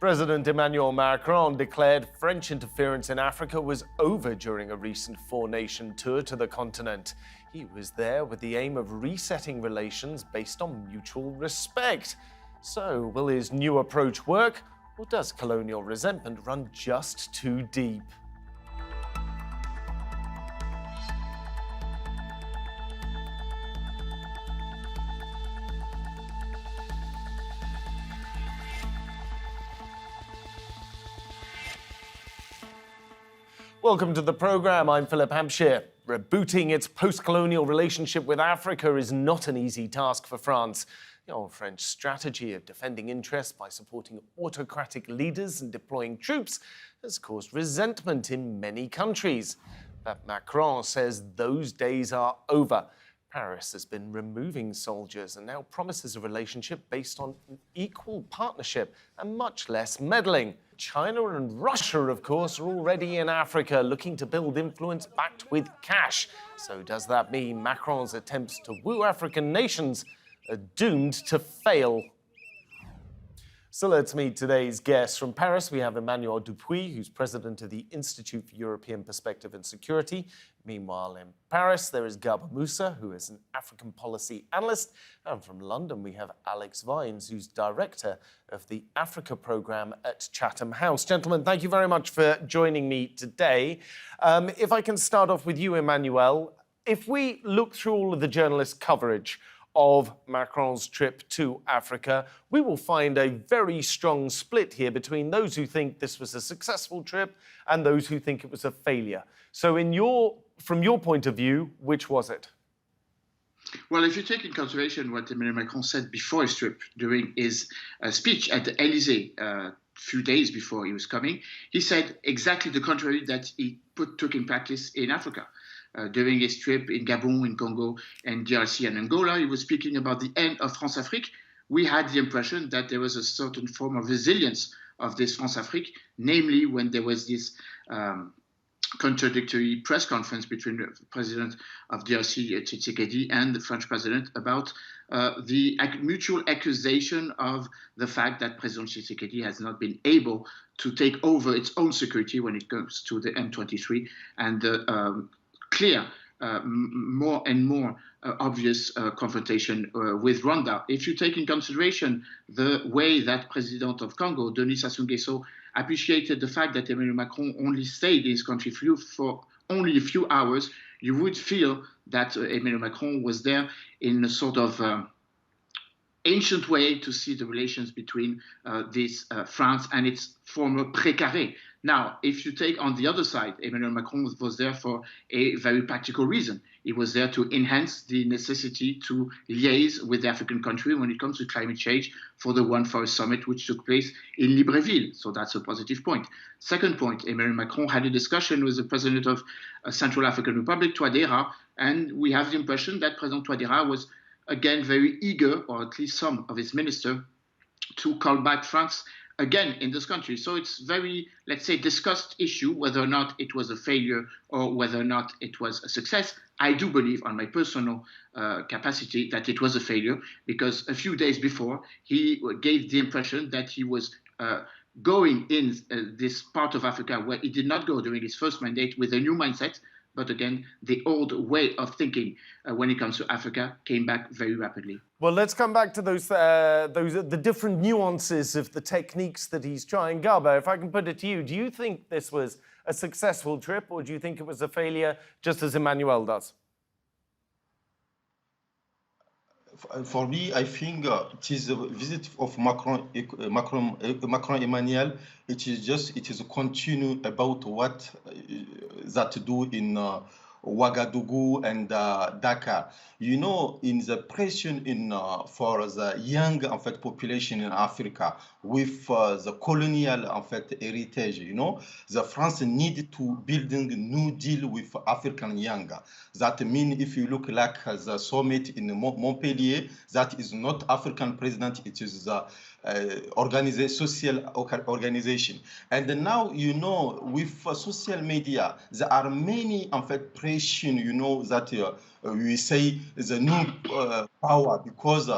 President Emmanuel Macron declared French interference in Africa was over during a recent four-nation tour to the continent. He was there with the aim of resetting relations based on mutual respect. So, will his new approach work, or does colonial resentment run just too deep? Welcome to the program. I'm Philip Hampshire. Rebooting its post-colonial relationship with Africa is not an easy task for France. The old French strategy of defending interests by supporting autocratic leaders and deploying troops has caused resentment in many countries. But Macron says those days are over. Paris has been removing soldiers and now promises a relationship based on an equal partnership and much less meddling. China and Russia, of course, are already in Africa looking to build influence backed with cash. So does that mean Macron's attempts to woo African nations are doomed to fail? So let's meet today's guests. From Paris, we have Emmanuel Dupuy, who's president of the Institute for European Perspective and Security. Meanwhile, in Paris, there is Garba Moussa, who is an African policy analyst. And from London, we have Alex Vines, who's director of the Africa program at Chatham House. Gentlemen, thank you very much for joining me today. If I can start off with you, Emmanuel, if we look through all of the journalist coverage of Macron's trip to Africa, we will find a very strong split here between those who think this was a successful trip and those who think it was a failure. So from your point of view, which was it? Well, if you take in consideration what Emmanuel Macron said before his trip, during his speech at the Élysée a few days before he was coming, he said exactly the contrary that he took in practice in Africa. During his trip in Gabon, in Congo, and DRC and Angola, he was speaking about the end of Franca Freak. We had the impression that there was a certain form of resilience of this Franca Freak, namely when there was this contradictory press conference between the president of DRC, Tshisekedi, and the French president about the mutual accusation of the fact that President Tshisekedi has not been able to take over its own security when it comes to the M23 and the clear, more and more obvious confrontation with Rwanda. If you take in consideration the way that President of Congo, Denis Sassou Nguesso, appreciated the fact that Emmanuel Macron only stayed in his country for only a few hours, you would feel that Emmanuel Macron was there in a sort of ancient way to see the relations between France and its former pré-carré. Now, if you take on the other side, Emmanuel Macron was there for a very practical reason. He was there to enhance the necessity to liaise with the African country when it comes to climate change for the One Forest Summit, which took place in Libreville. So that's a positive point. Second point, Emmanuel Macron had a discussion with the president of Central African Republic, Touadéra, and we have the impression that President Touadéra was again very eager, or at least some of his ministers, to call back France again in this country. So it's very, let's say, discussed issue whether or not it was a failure or whether or not it was a success. I do believe on my personal capacity that it was a failure, because a few days before he gave the impression that he was going in this part of Africa where he did not go during his first mandate with a new mindset. But again, the old way of thinking when it comes to Africa came back very rapidly. Well, let's come back to the different nuances of the techniques that he's trying. Garba, if I can put it to you, do you think this was a successful trip, or do you think it was a failure, just as Emmanuel does? For me, I think it is a visit of Macron Emmanuel. It is a continue about what that do in Ouagadougou and Dakar. You know, in the pressure for the young population in Africa with the colonial heritage, you know, the France need to building a new deal with African young. That means if you look like the summit in Montpellier, that is not African president, it is the social organization. And now, you know, with social media, there are many pressure, you know, that we say the new power, because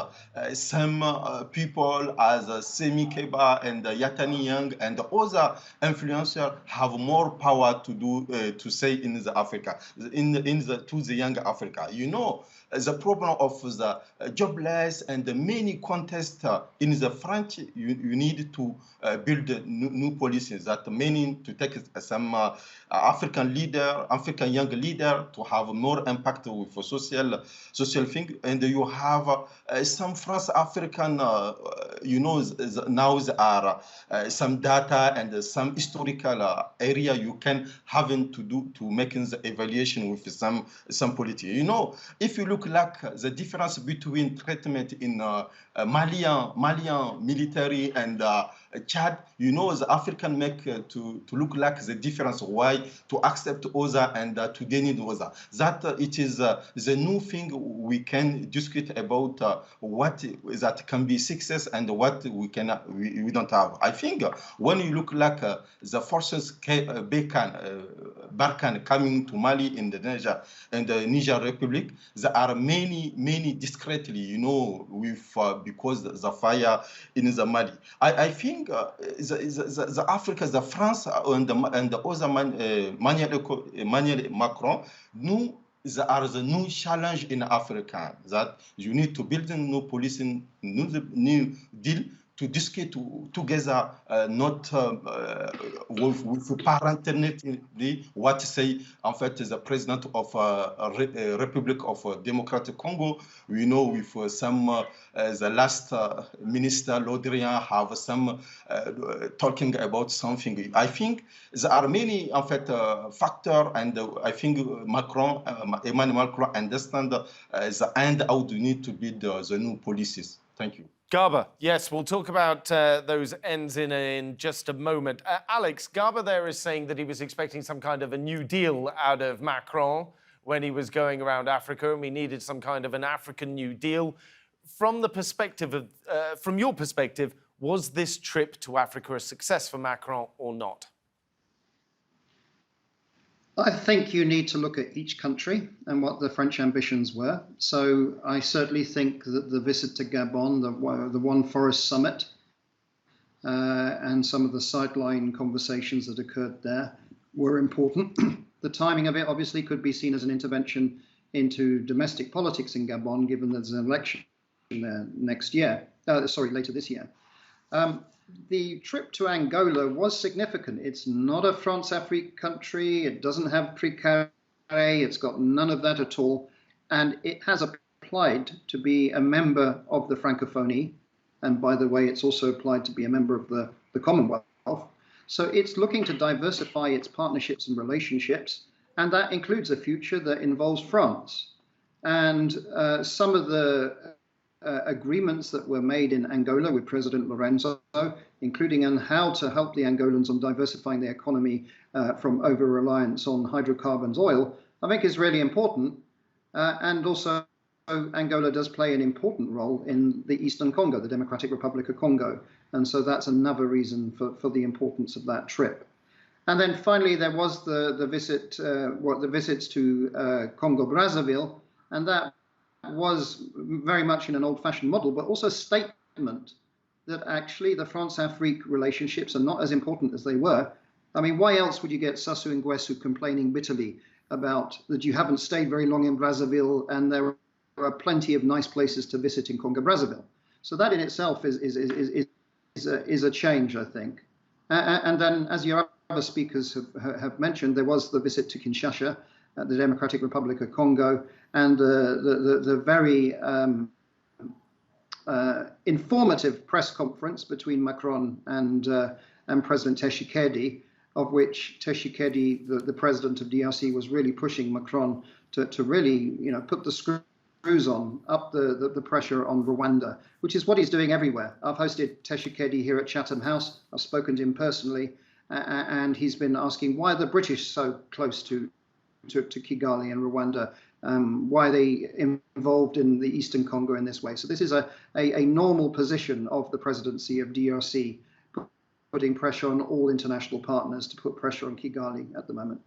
some people as Semi Keba and Yatani Young and other influencers have more power to do to say in the Africa, to the young Africa. You know, the problem of the jobless and the many contests in the French, you need to build new policies that many to take some African young leader to have more impact with social thing. And you have some France African, now there are some data and some historical area you can have to do to making the evaluation with some politics. You know, if you look like the difference between treatment in Malian military and Chad, you know, the African make to look like the difference. Why to accept other and to deny other? That it is the new thing we can discuss about what that can be success and what we don't have. I think when you look like the forces Barkhane coming to Mali in the Niger Republic, there are many discreetly, you know, with because the fire in the Mali. I think the Africa, the France and the other Emmanuel Macron, there are the new challenge in Africa that you need to build a new policy, new deal to discuss together, not with parentally what say en fait the president of Republic of Democratic Congo. We know with some the last minister Lodrian have some talking about something. I think there are many en fait factors, and I think Emmanuel Macron understand the end how to need to build the new policies. Thank you. Garba, yes, we'll talk about those ends in just a moment. Alex, Garba there is saying that he was expecting some kind of a new deal out of Macron when he was going around Africa, and we needed some kind of an African New Deal. From the perspective of, from your perspective, was this trip to Africa a success for Macron or not? I think you need to look at each country and what the French ambitions were. So I certainly think that the visit to Gabon, the One Forest Summit, and some of the sideline conversations that occurred there were important. The timing of it obviously could be seen as an intervention into domestic politics in Gabon, given there's an election there later this year. The trip to Angola was significant. It's not a France-Afrique country. It doesn't have pre-carré. It's got none of that at all. And it has applied to be a member of the Francophonie. And by the way, it's also applied to be a member of the Commonwealth. So it's looking to diversify its partnerships and relationships. And that includes a future that involves France. And some of the agreements that were made in Angola with President Lorenzo, including on how to help the Angolans on diversifying the economy from over-reliance on hydrocarbons, oil, I think is really important. And also, Angola does play an important role in the Eastern Congo, the Democratic Republic of Congo. And so that's another reason for the importance of that trip. And then finally, there was the visits to Congo-Brazzaville, and that was very much in an old-fashioned model, but also a statement that actually the France-Afrique relationships are not as important as they were. I mean, why else would you get Sassou Nguesso complaining bitterly about that you haven't stayed very long in Brazzaville and there are plenty of nice places to visit in Congo-Brazzaville? So that in itself is a change, I think. And then, as your other speakers have mentioned, there was the visit to Kinshasa, the Democratic Republic of Congo, and the very informative press conference between Macron and President Tshisekedi, of which Tshisekedi, the president of DRC, was really pushing Macron to really, put the screws on, up the pressure on Rwanda, which is what he's doing everywhere. I've hosted Tshisekedi here at Chatham House. I've spoken to him personally, and he's been asking why are the British so close to Kigali and Rwanda, why are they involved in the Eastern Congo in this way. So this is a normal position of the presidency of DRC, putting pressure on all international partners to put pressure on Kigali at the moment.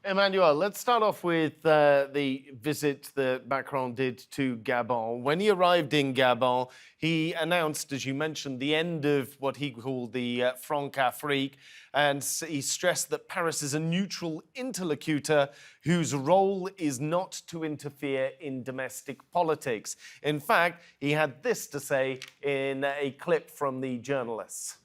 Emmanuel, let's start off with the visit that Macron did to Gabon. When he arrived in Gabon, he announced, as you mentioned, the end of what he called the Franca Freak, and he stressed that Paris is a neutral interlocutor whose role is not to interfere in domestic politics. In fact, he had this to say in a clip from the journalists.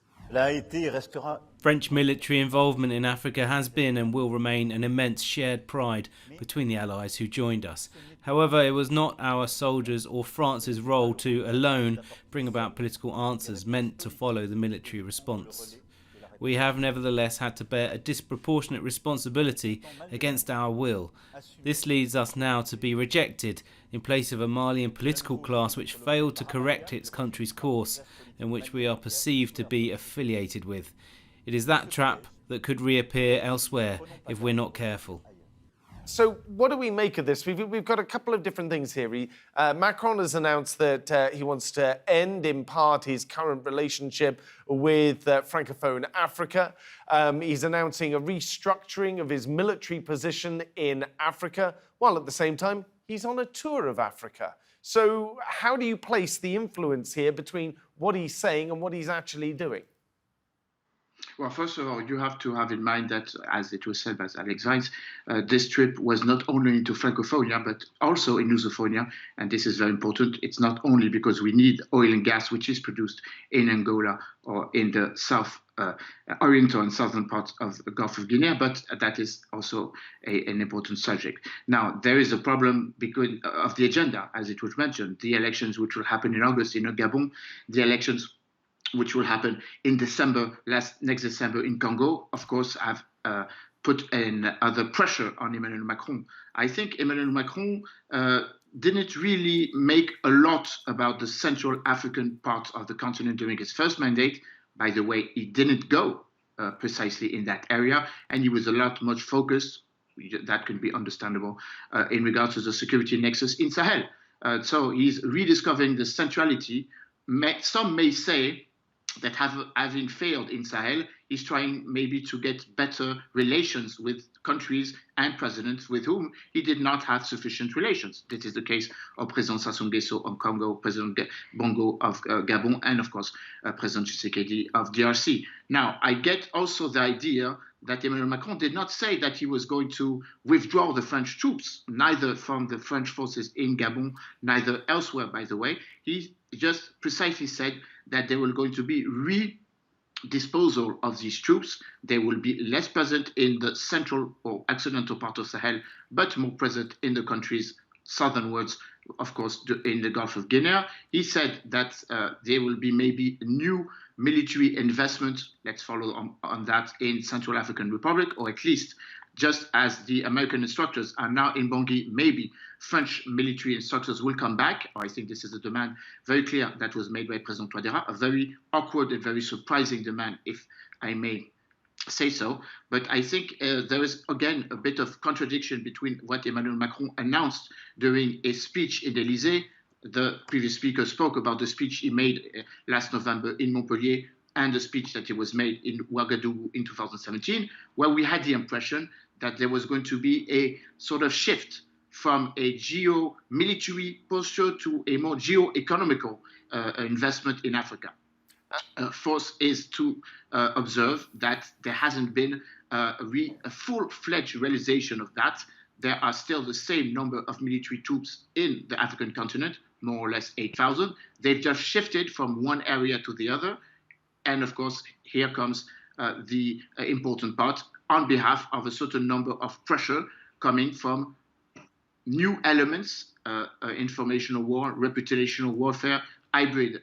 French military involvement in Africa has been and will remain an immense shared pride between the allies who joined us. However, it was not our soldiers or France's role to alone bring about political answers meant to follow the military response. We have nevertheless had to bear a disproportionate responsibility against our will. This leads us now to be rejected in place of a Malian political class which failed to correct its country's course and which we are perceived to be affiliated with. It is that trap that could reappear elsewhere if we're not careful. So what do we make of this? We've got a couple of different things here. Macron has announced that he wants to end, in part, his current relationship with Francophone Africa. He's announcing a restructuring of his military position in Africa, while at the same time, he's on a tour of Africa. So how do you place the influence here between what he's saying and what he's actually doing? Well, first of all, you have to have in mind that, as it was said by Alex Vines, this trip was not only into Francophonia, but also in Lusophonia. And this is very important. It's not only because we need oil and gas, which is produced in Angola or in the south oriental and southern parts of the Gulf of Guinea, but that is also an important subject. Now, there is a problem because of the agenda, as it was mentioned, the elections which will happen in August in Gabon, the elections which will happen in December, next December in Congo, of course, have put in other pressure on Emmanuel Macron. I think Emmanuel Macron didn't really make a lot about the Central African part of the continent during his first mandate. By the way, he didn't go precisely in that area, and he was a lot much focused, that can be understandable, in regards to the security nexus in Sahel. So he's rediscovering the centrality. Some may say that having failed in Sahel, he's trying maybe to get better relations with countries and presidents with whom he did not have sufficient relations. This is the case of President Sassou Nguesso of Congo, President Bongo of Gabon, and of course, President Tshisekedi of DRC. Now, I get also the idea that Emmanuel Macron did not say that he was going to withdraw the French troops, neither from the French forces in Gabon, neither elsewhere, by the way. He just precisely said that there were going to be redisposal of these troops. They will be less present in the central or occidental part of Sahel, but more present in the countries southernwards, of course, in the Gulf of Guinea. He said that there will be maybe new military investment, let's follow on that, in Central African Republic, or at least just as the American instructors are now in Bangui, maybe French military instructors will come back. I think this is a demand very clear that was made by President Touadéra, a very awkward and very surprising demand, if I may say so. But I think there is, again, a bit of contradiction between what Emmanuel Macron announced during a speech in the Élysée. The previous speaker spoke about the speech he made last November in Montpellier and the speech that he was made in Ouagadougou in 2017, where we had the impression that there was going to be a sort of shift from a geo-military posture to a more geo-economical investment in Africa. Force is to observe that there hasn't been a full-fledged realization of that. There are still the same number of military troops in the African continent, more or less 8,000. They've just shifted from one area to the other. And of course, here comes the important part on behalf of a certain number of pressure coming from new elements, informational war, reputational warfare, hybrid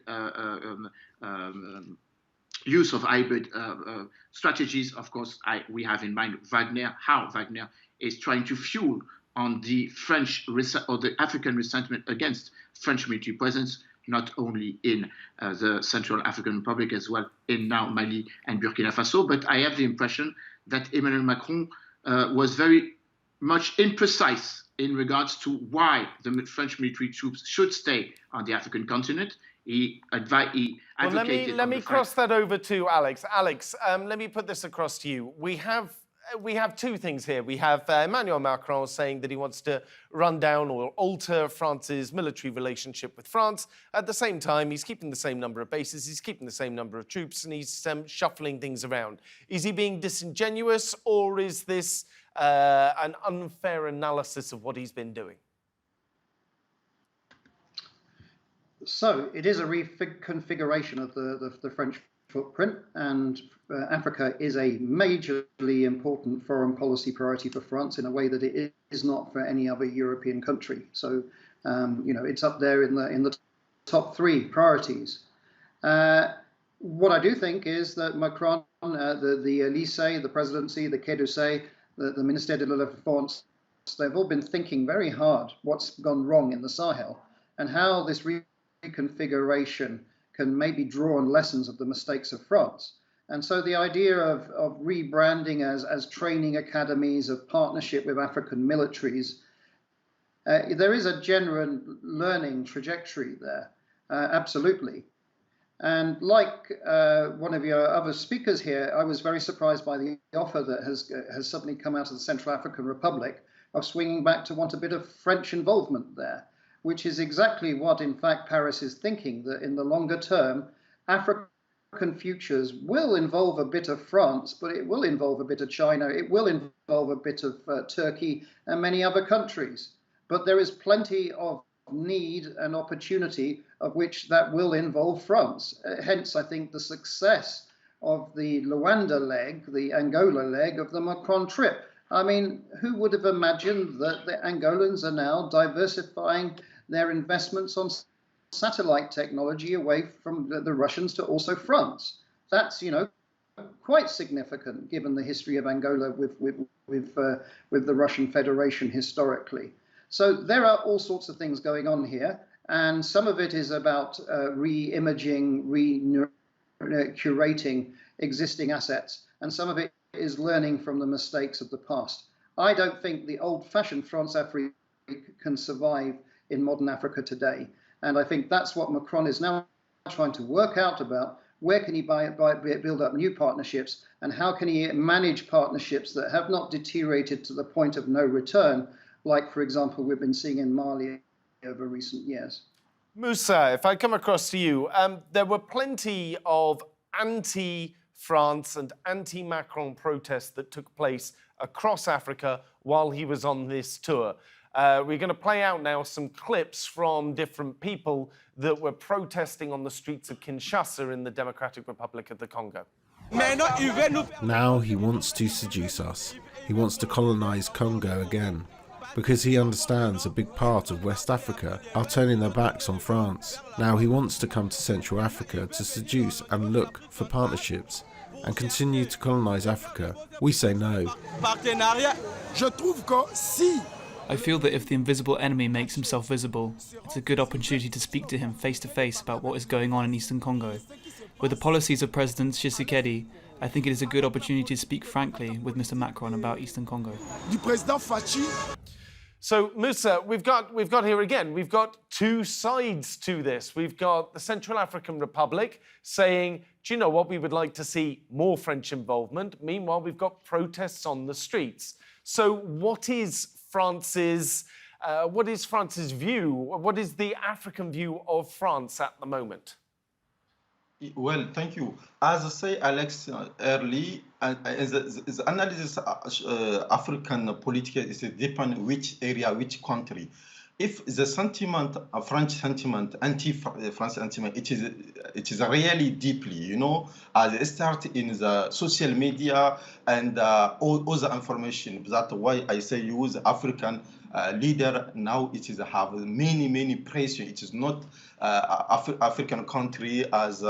use of hybrid strategies. Of course, we have in mind how Wagner is trying to fuel on the French or the African resentment against French military presence, not only in the Central African Republic, as well in now Mali and Burkina Faso. But I have the impression that Emmanuel Macron was very much imprecise in regards to why the French military troops should stay on the African continent. He advocated. Let me cross that over to Alex. Alex, let me put this across to you. We have we have two things here. We have Emmanuel Macron saying that he wants to run down or alter France's military relationship with France. At the same time, he's keeping the same number of bases, he's keeping the same number of troops, and he's shuffling things around. Is he being disingenuous, or is this an unfair analysis of what he's been doing? So it is a reconfiguration of the French footprint, and Africa is a majorly important foreign policy priority for France in a way that it is not for any other European country. So, it's up there in the top three priorities. What I do think is that Macron, the Élysée, the presidency, the Quai d'Orsay, the Ministère de la Défense, they've all been thinking very hard what's gone wrong in the Sahel and how this reconfiguration can maybe draw on lessons of the mistakes of France. And so the idea of rebranding as training academies, of partnership with African militaries, there is a genuine learning trajectory there, absolutely. And like one of your other speakers here, I was very surprised by the offer that has suddenly come out of the Central African Republic of swinging back to want a bit of French involvement there, which is exactly what, in fact, Paris is thinking, that in the longer term, African futures will involve a bit of France, but it will involve a bit of China, it will involve a bit of Turkey and many other countries. But there is plenty of need and opportunity of which that will involve France. Hence, I think the success of the Luanda leg, the Angola leg of the Macron trip. I mean, who would have imagined that the Angolans are now diversifying their investments on satellite technology away from the Russians to also France? That's, quite significant given the history of Angola with the Russian Federation historically. So there are all sorts of things going on here, and some of it is about re-imaging, curating existing assets, and some of it is learning from the mistakes of the past. I don't think the old-fashioned France-Afrique can survive in modern Africa today. And I think that's what Macron is now trying to work out about. Where can he build up new partnerships, and how can he manage partnerships that have not deteriorated to the point of no return, like, for example, we've been seeing in Mali over recent years. Moussa, if I come across to you, there were plenty of anti-France and anti-Macron protests that took place across Africa while he was on this tour. We're going to play out now some clips from different people that were protesting on the streets of Kinshasa in the Democratic Republic of the Congo. Now he wants to seduce us. He wants to colonize Congo again, because he understands a big part of West Africa are turning their backs on France. Now he wants to come to Central Africa to seduce and look for partnerships and continue to colonize Africa. We say no. I feel that if the invisible enemy makes himself visible, it's a good opportunity to speak to him face to face about what is going on in Eastern Congo. With the policies of President Tshisekedi, I think it is a good opportunity to speak frankly with Mr. Macron about Eastern Congo. So, Moussa, we've got here again, we've got two sides to this. We've got the Central African Republic saying, do you know what, we would like to see more French involvement. Meanwhile, we've got protests on the streets. So what is France's view? What is the African view of France at the moment? Well, thank you. As I say, Alex, early, the analysis African politics is depend which area, which country. If the sentiment, French sentiment, anti-France sentiment, it is really deeply, as it starts in the social media and all the information. That's why I say use African leader now. It is have many pressure. It is not African country as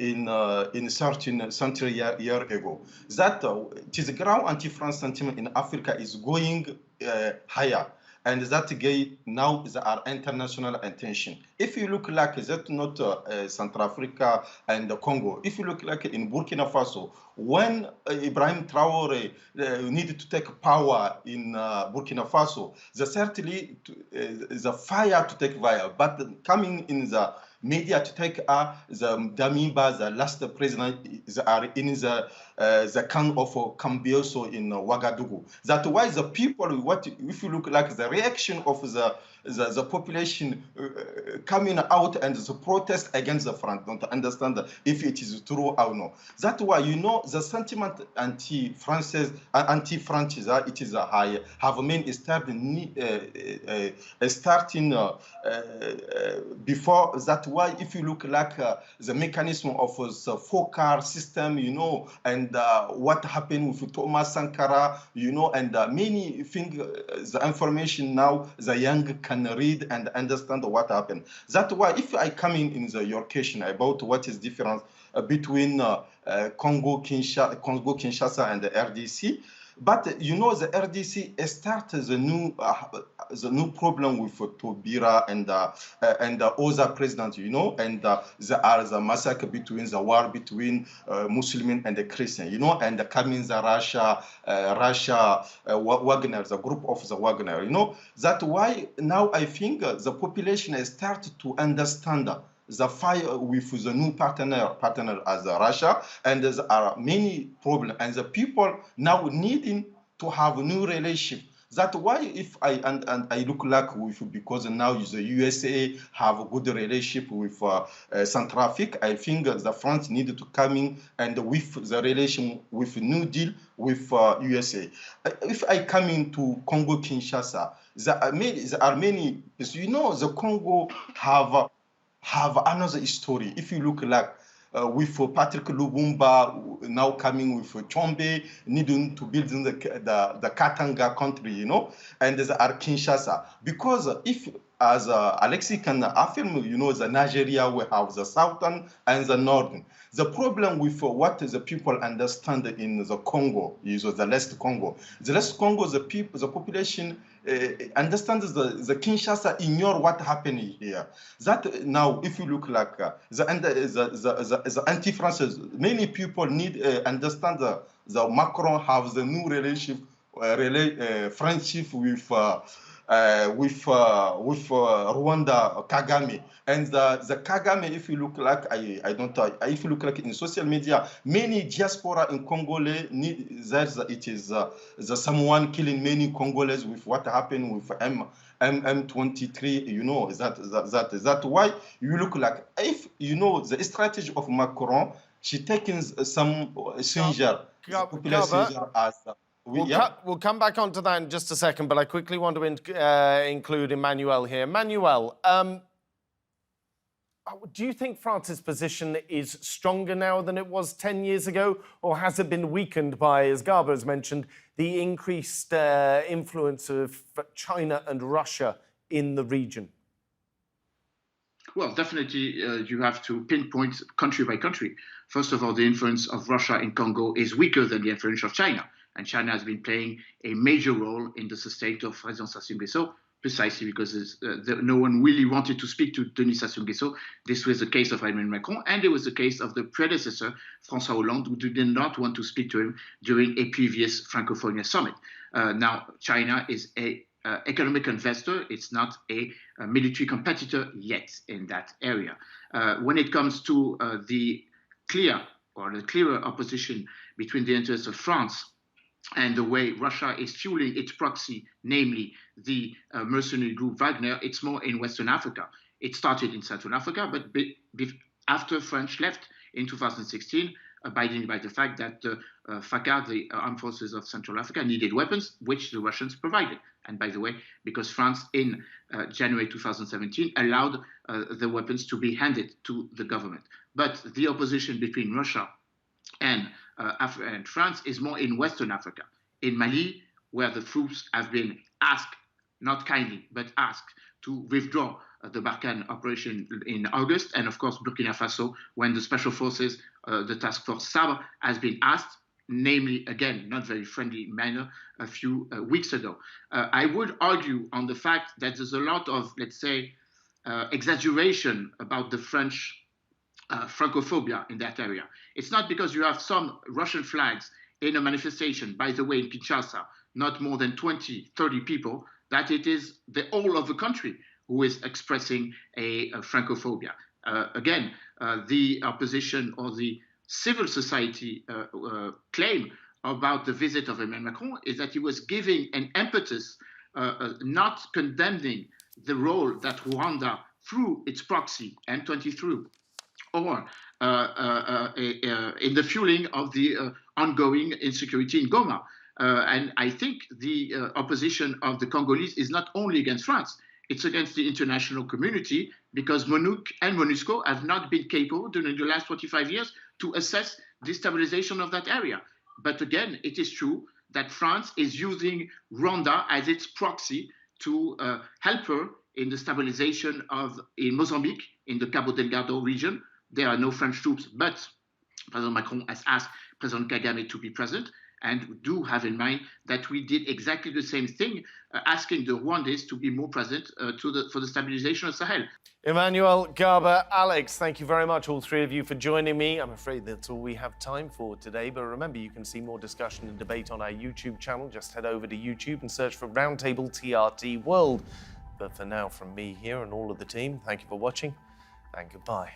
in certain century year ago. That it is ground anti-France sentiment in Africa is going higher. And that now there are international attention. If you look like that, not Central Africa and the Congo. If you look like in Burkina Faso, when Ibrahim Traore needed to take power in Burkina Faso, certainly the fire to take fire, but coming in the media to take the Damiba, the last president, are in the the kind of Cambioso in Ouagadougou. That's why the people, if you look like the reaction of the population coming out and the protest against the front, don't understand if it is true or no. That's why, the sentiment anti-French, it is high, have been starting before. That's why if you look like the mechanism of the four-car system, and what happened with Thomas Sankara, and many things, the information now, the young can read and understand what happened. That's why if I come in your question about what is difference between Congo Kinshasa and the RDC, but the RDC started the new problem with Tobira and other presidents, and the massacre between the war between Muslim and the Christian, and coming the Russia Wagner, the group of the Wagner, That's why now I think the population has started to understand the fight with the new partner as Russia, and there are many problems, and the people now needing to have a new relationship. That's why if I look like because now the USA have a good relationship with Central Africa, I think the France needed to come in and with the relation with New Deal with USA. If I come into Congo Kinshasa, there are many, the Congo have another story. If you look like with Patrick Lumumba now coming with Chombe, needing to build the Katanga country, and there are Kinshasa. Because if, as Alexis can affirm, the Nigeria will have the southern and the northern. The problem with what the people understand in the Congo is the West Congo. The West Congo, the population understands the Kinshasa ignore what happened here. That now, if you look like the anti-France's, many people need understand the Macron have the new relationship, friendship with Rwanda Kagame, and the Kagame. If you look like if you look like in social media, many diaspora in Congolese need that it is the someone killing many Congolese with what happened with M23. That why you look like if the strategy of Macron, she taking some singer, popular singer as. We'll come back onto that in just a second, but I quickly want to include Emmanuel here. Emmanuel, do you think France's position is stronger now than it was 10 years ago, or has it been weakened by, as Garba has mentioned, the increased influence of China and Russia in the region? Well, definitely you have to pinpoint country by country. First of all, the influence of Russia in Congo is weaker than the influence of China. And China has been playing a major role in the sustained of President Sassou Nguesso, precisely because no one really wanted to speak to Denis Sassou Nguesso. This was the case of Emmanuel Macron, and it was the case of the predecessor, François Hollande, who did not want to speak to him during a previous Francophonia summit. Now, China is an economic investor. It's not a military competitor yet in that area. When it comes to the clearer opposition between the interests of France and the way Russia is fueling its proxy, namely the mercenary group Wagner, it's more in Western Africa. It started in Central Africa, but after French left in 2016, abiding by the fact that FACA, the armed forces of Central Africa, needed weapons, which the Russians provided. And by the way, because France in January 2017 allowed the weapons to be handed to the government. But the opposition between Russia and France is more in Western Africa, in Mali, where the troops have been asked, not kindly, but asked to withdraw the Barkhane operation in August, and of course Burkina Faso, when the special forces, the task force Sabre, has been asked, namely, again, not very friendly manner, a few weeks ago. I would argue on the fact that there's a lot of, let's say, exaggeration about the French Francophobia in that area. It's not because you have some Russian flags in a manifestation, by the way, in Kinshasa, not more than 20, 30 people, that it is the whole of the country who is expressing a Francophobia. Again, the opposition or the civil society claim about the visit of Emmanuel Macron is that he was giving an impetus, not condemning the role that Rwanda, through its proxy, M23, or in the fueling of the ongoing insecurity in Goma. And I think the opposition of the Congolese is not only against France, it's against the international community, because MONUC and MONUSCO have not been capable during the last 45 years to assess the stabilization of that area. But again, it is true that France is using Rwanda as its proxy to help her in the stabilization in Mozambique, in the Cabo Delgado region. There are no French troops, but President Macron has asked President Kagame to be present. And we do have in mind that we did exactly the same thing, asking the Rwandese to be more present for the stabilization of Sahel. Emmanuel, Garba, Alex, thank you very much, all three of you, for joining me. I'm afraid that's all we have time for today. But remember, you can see more discussion and debate on our YouTube channel. Just head over to YouTube and search for Roundtable TRT World. But for now, from me here and all of the team, thank you for watching and goodbye.